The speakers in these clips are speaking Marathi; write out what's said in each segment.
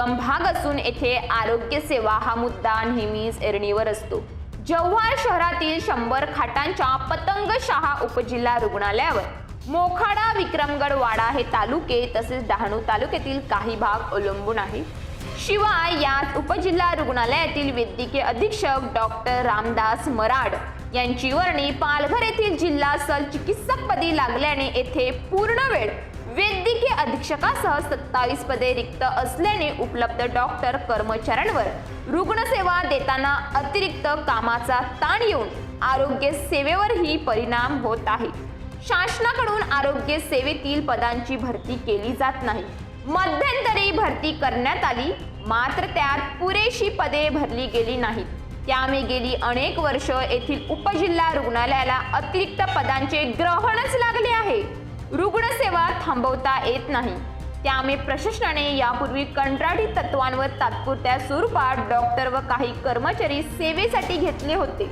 दुर्गम भाग असून येथे आरोग्य सेवा हा मुद्दा नेहमीच ऐरणीवर असतो। जव्हार शहरातील 100 खाटांच्या पतंगशहा उपजिल्हा रुग्णालयावर मोखाडा, विक्रमगड, वाडा हे तालुके तसेच डहाणू तालुक्यातील काही भाग अवलंबून आहेत। शिवाय याच उपजिल्हा रुग्णालयातील वैद्यकीय अधीक्षक डॉक्टर रामदास मराड यांची वर्णी पालघर येथील जिल्हा सल चिकित्सकपदी लागल्याने येथे पूर्णवेळ वैद्यकीय अधीक्षकासह 27 पदे रिक्त असल्याने उपलब्ध डॉक्टर कर्मचाऱ्यांवर रुग्णसेवा देताना अतिरिक्त कामाचा ताण येऊन आरोग्य सेवेवरही परिणाम होत आहे। शासनाकडून आरोग्य सेवेतील पदांची भरती केली जात नाही। मध्यंतरी भरती करण्यात आली, मात्र त्यात पुरेशी पदे भरली गेली नाहीत। त्यामुळे गेली अनेक वर्ष येथील उपजिल्हा रुग्णालयाला अतिरिक्त पदांचे ग्रहणच लागले आहे। रुग्णसेवा थांबवता येत नाही। त्यामुळे प्रशासनाने यापूर्वी कंत्राटी तत्वांवर तात्पुरत्या स्वरूपात डॉक्टर व काही कर्मचारी सेवेसाठी घेतले होते।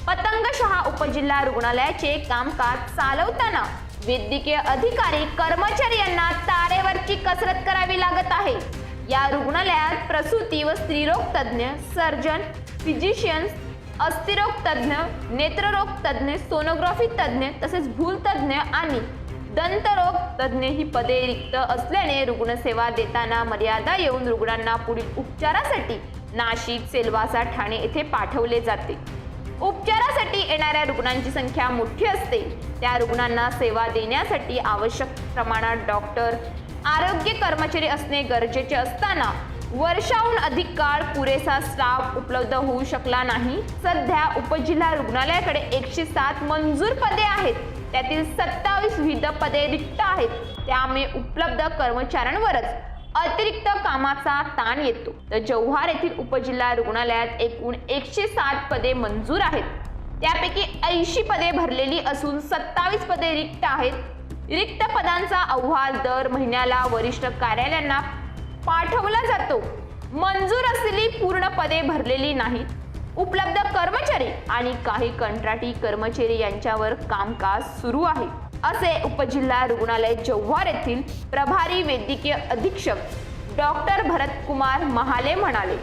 पतंगशहा उपजिल्हा रुग्णालयाचे कामकाज चालवताना वैद्यकीय अधिकारी कर्मचारी यांना तारेवरची कसरत करावी लागत आहे। या रुग्णालयात प्रसूती व स्त्रीरोग तज्ञ, सर्जन, फिजिशियन्स, अस्थिरोग तज्ञ, नेत्ररोग तज्ञ, सोनोग्राफी तज्ञ तसेच भूल तज्ञ आणि दंतरोग तज्ञ ही पदे रिक्त असल्याने रुग्णसेवा देताना मर्यादा येऊन रुग्णांना पुढील उपचारासाठी नाशिक, सेलवासा, ठाणे येथे पाठवले जाते। उपचारासाठी येणाऱ्या रुग्णांची संख्या मोठी असते। त्या रुग्णांना सेवा देण्यासाठी आवश्यक प्रमाणात डॉक्टर, आरोग्य कर्मचारी असणे गरजेचे असताना वर्षाहून अधिक काळ पुरेसा स्टाफ उपलब्ध होऊ शकला नाही। सध्या उपजिल्हा रुग्णालयाकडे 107 मंजूर पदे आहेत, त्यातील 27 विविध पदे रिक्त आहेत। त्यामुळे उपलब्ध कर्मचाऱ्यांवरच अतिरिक्त कामाचा ताण येतो। तर जव्हार येथील उपजिल्हा रुग्णालयात एकूण 107 पदे मंजूर आहेत, त्यापैकी 80 पदे भरलेली असून 27 पदे रिक्त आहेत। रिक्त पदांचा अहवाल दर महिन्याला वरिष्ठ कार्यालयांना पाठवला जातो। मंजूर असलेली पूर्ण पदे भरलेली नाहीत। उपलब्ध कर्मचारी आणि काही कंत्राटी कर्मचारी यांच्यावर कामकाज सुरू आहे, असे उपजिल्हा रुग्णालय जव्हार येथील प्रभारी वैद्यकीय अधीक्षक डॉक्टर भरत कुमार महाले म्हणाले।